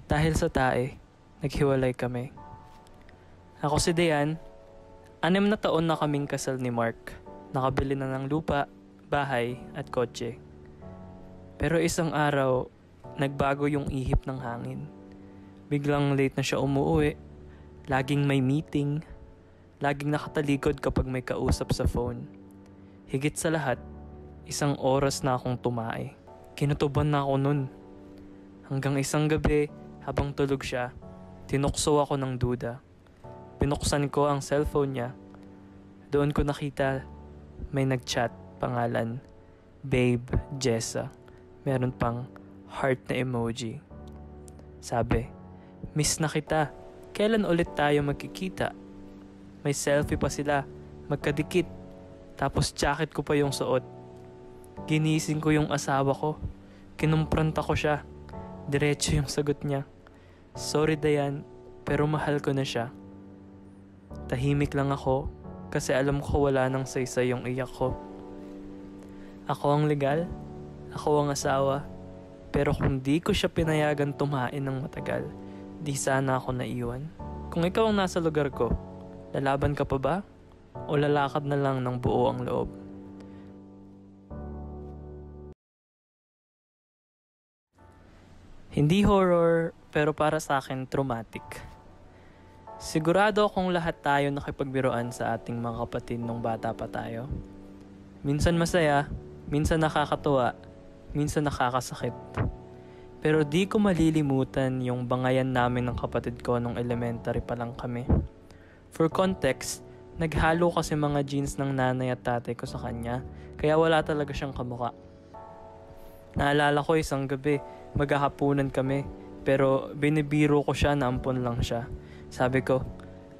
Dahil sa tae, naghiwalay kami. Ako si Dayan, 6 na taon na kaming kasal ni Mark. Nakabili na ng lupa, bahay at kotse. Pero isang araw, nagbago yung ihip ng hangin. Biglang late na siya umuwi, laging may meeting, laging nakatalikod kapag may kausap sa phone. Higit sa lahat, 1 oras na akong tumae. Kinutuban na ako nun. Hanggang isang gabi, habang tulog siya, tinukso ako ng duda. Binuksan ko ang cellphone niya. Doon ko nakita may nag-chat, pangalan, Babe Jessa. Meron pang heart na emoji. Sabi, miss na kita. Kailan ulit tayo magkikita? May selfie pa sila, magkadikit. Tapos jacket ko pa yung suot. Ginising ko yung asawa ko. Kinumpranta ko siya. Diretso yung sagot niya. Sorry Dayan, pero mahal ko na siya. Tahimik lang ako kasi alam ko wala nang saysay yung iyak ko. Ako ang legal, ako ang asawa, pero kung di ko siya pinayagan tumain ng matagal, di sana ako naiwan. Kung ikaw ang nasa lugar ko, lalaban ka pa ba? O lalakad na lang ng buo ang loob? Hindi horror, pero para sa akin traumatic. Sigurado akong lahat tayo nakipagbiruan sa ating mga kapatid nung bata pa tayo. Minsan masaya, minsan nakakatuwa, minsan nakakasakit. Pero di ko malilimutan yung bangayan namin ng kapatid ko nung elementary pa lang kami. For context, naghalo kasi mga jeans ng nanay at tatay ko sa kanya, kaya wala talaga siyang kamukha. Naalala ko isang gabi, maghahapunan kami, pero binibiro ko siya na ampon lang siya. Sabi ko,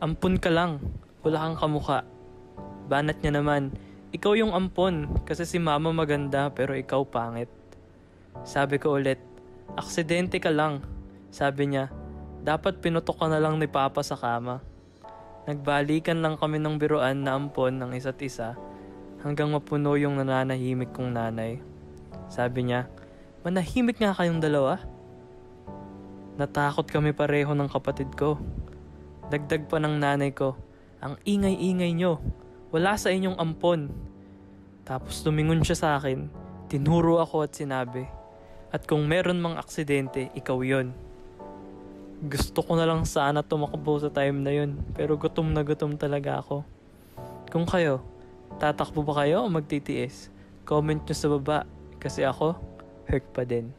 ampon ka lang, wala kang kamukha. Banat niya naman, ikaw yung ampon kasi si mama maganda pero ikaw pangit. Sabi ko ulit, aksidente ka lang. Sabi niya, dapat pinutok ka na lang ni Papa sa kama. Nagbalikan lang kami ng biruan na ampon ng isa't isa hanggang mapuno yung nananahimik kong nanay. Sabi niya, manahimik nga kayong dalawa. Natakot kami pareho ng kapatid ko. Dagdag pa ng nanay ko, ang ingay-ingay nyo. Wala sa inyong ampon. Tapos tumingon siya sa akin, tinuro ako at sinabi, at kung meron mang aksidente, ikaw yon. Gusto ko na lang sana tumakbo sa time na yun, pero gutom na gutom talaga ako. Kung kayo, tatakbo ba kayo o magtitiis? Comment nyo sa baba, kasi ako, hurt pa din.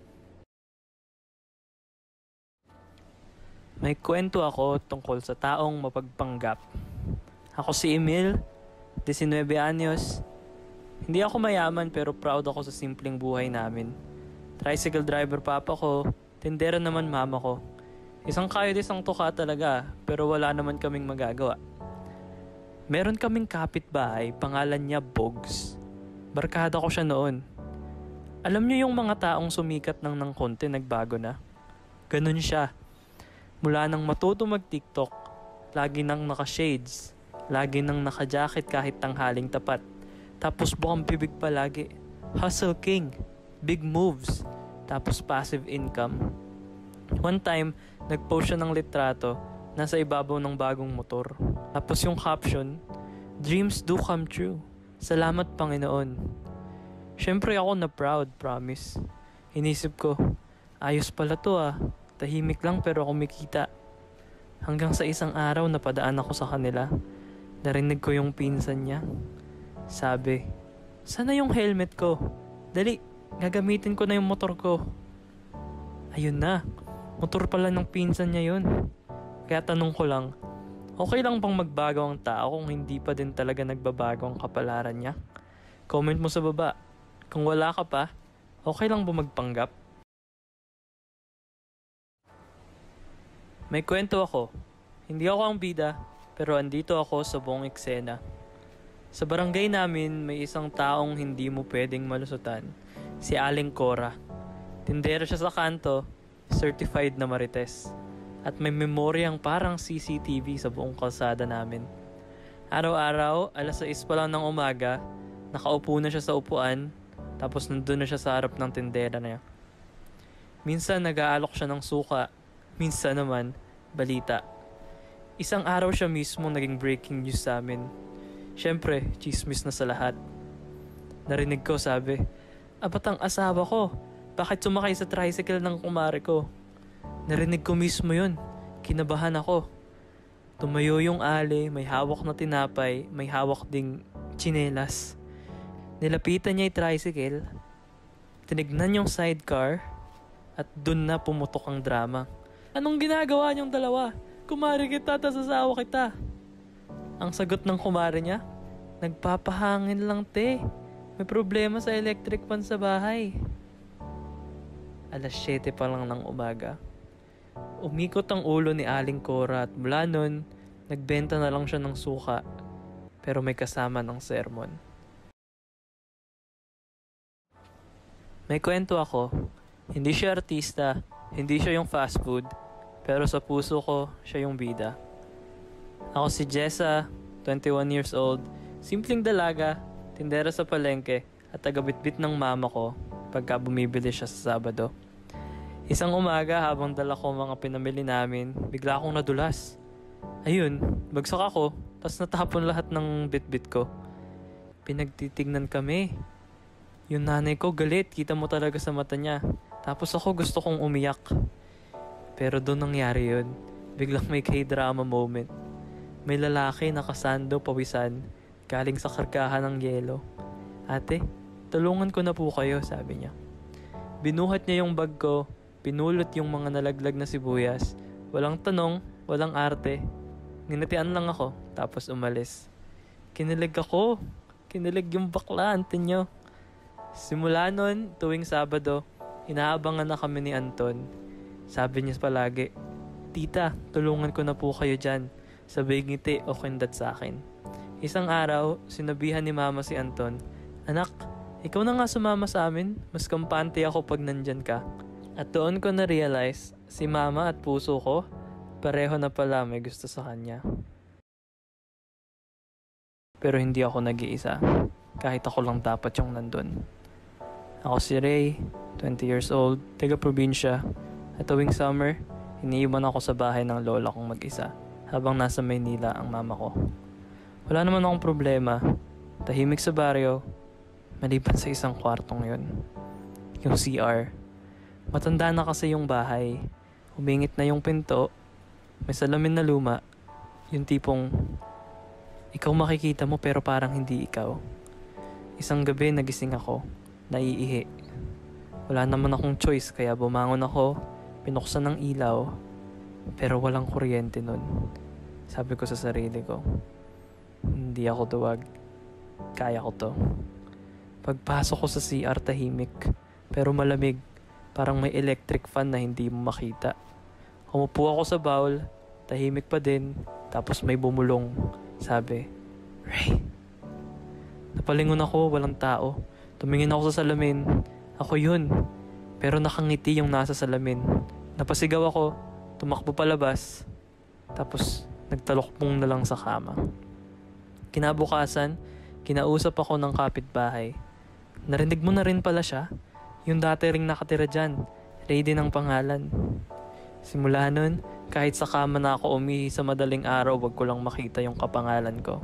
May kwento ako tungkol sa taong mapagpanggap. Ako si Emil, 19 anyos. Hindi ako mayaman pero proud ako sa simpleng buhay namin. Tricycle driver papa ko, tindera naman mama ko. Isang kayod isang tuka talaga, pero wala naman kaming magagawa. Meron kaming kapitbahay, pangalan niya Bogs. Barkada ko siya noon. Alam niyo yung mga taong sumikat ng konti nagbago na? Ganun siya. Mula nang matuto mag-TikTok, lagi nang naka-shades, lagi nang naka-jacket kahit tanghaling tapat. Tapos bukang bibig palagi. Hustle king, big moves, tapos passive income. One time, nag-post siya ng litrato, nasa ibabaw ng bagong motor. Tapos yung caption, dreams do come true. Salamat Panginoon. Syempre ako na proud, promise. Inisip ko, ayos pala to ah. Tahimik lang pero kumikita. Hanggang sa isang araw napadaan ako sa kanila. Narinig ko yung pinsan niya. Sabi, sana yung helmet ko? Dali, gagamitin ko na yung motor ko. Ayun na, motor pala ng pinsan niya yun. Kaya tanong ko lang, okay lang bang magbago ang tao kung hindi pa din talaga nagbabago ang kapalaran niya? Comment mo sa baba. Kung wala ka pa, okay lang ba magpanggap? May kwento ako. Hindi ako ang bida, pero andito ako sa buong eksena. Sa barangay namin, may isang taong hindi mo pwedeng malusutan. Si Aling Cora. Tindera siya sa kanto, certified na marites. At may memoryang parang CCTV sa buong kalsada namin. Araw-araw, 6:00 pa lang ng umaga, nakaupo na siya sa upuan, tapos nandun na siya sa harap ng tindera niya. Minsan nag-aalok siya ng suka, Minsan naman, balita. Isang araw siya mismo naging breaking news sa amin. Siyempre, chismis na sa lahat. Narinig ko, sabi, "Abat ang asawa ko, bakit sumakay sa tricycle ng kumare ko?" Narinig ko mismo yun. Kinabahan ako. Tumayo yung ali, may hawak na tinapay, may hawak ding tsinelas. Nilapitan niya yung tricycle, tinignan yung sidecar, at dun na pumutok ang drama. "Anong ginagawa niyong dalawa? Kumare kita, tas asawa kita." Ang sagot ng kumare niya, "Nagpapahangin lang te. May problema sa electric fan sa bahay." 7:00 pa lang ng umaga. Umikot ang ulo ni Aling Cora at mula nun, nagbenta na lang siya ng suka, pero may kasama ng sermon. May kwento ako. Hindi siya artista, hindi siya yung fast food, pero sa puso ko, siya yung bida. Ako si Jessa, 21 years old, simpleng dalaga, tindera sa palengke, at tagabitbit ng mama ko pagka bumibili siya sa Sabado. Isang umaga habang dala ko mga pinamili namin, bigla akong nadulas. Ayun, bagsak ako, tas natapon lahat ng bitbit ko. Pinagtitignan kami. Yung nanay ko galit, kita mo talaga sa mata niya. Tapos ako gusto kong umiyak. Pero doon nangyari yun. Biglang may K-drama moment. May lalaki nakasando pawisan, galing sa kargahan ng yelo. "Ate, tulungan ko na po kayo," sabi niya. Binuhat niya yung bag ko, pinulot yung mga nalaglag na sibuyas. Walang tanong, walang arte. Nginatian lang ako, tapos umalis. Kinilig ako. Kinilig yung bakla, antin nyo. Simula nun, tuwing Sabado, inaabangan na kami ni Anton. Sabi niya palagi, "Tita, tulungan ko na po kayo dyan." Sabay ngiti o kindat sa akin. Isang araw, sinabihan ni Mama si Anton, "Anak, ikaw na nga sumama sa amin. Mas kampante ako pag nandyan ka." At doon ko na-realize, si Mama at puso ko, pareho na pala may gusto sa kanya. Pero hindi ako nag-iisa, kahit ako lang dapat yung nandun. Ako si Ray, 20 years old, taga-probinsya, at tuwing summer, iniiwan ako sa bahay ng lola kong mag-isa, habang nasa Maynila ang mama ko. Wala naman akong problema, tahimik sa baryo, maliban sa isang kwartong yun. Yung CR. Matanda na kasi yung bahay, humingit na yung pinto, may salamin na luma, yung tipong ikaw makikita mo pero parang hindi ikaw. Isang gabi nagising ako, naiihi. Wala naman akong choice kaya bumangon ako, pinuksan ng ilaw, pero walang kuryente nun. Sabi ko sa sarili ko, hindi ako duwag, kaya ko to. Pagpasok ko sa CR, tahimik, pero malamig, parang may electric fan na hindi mo makita. Umupo ako sa bowl, tahimik pa din, tapos may bumulong. Sabi, "Ray." Napalingon ako, walang tao. Tumingin ako sa salamin. Ako yun. Pero nakangiti yung nasa salamin. Napasigaw ako, tumakbo palabas. Tapos nagtalokpong na lang sa kama. Kinabukasan, kinausap ako ng kapitbahay. "Narinig mo na rin pala siya? Yung dati ring nakatira dyan. Ray din ang pangalan." Simula nun, kahit sa kama na ako umihi sa madaling araw, wag ko lang makita yung kapangalan ko.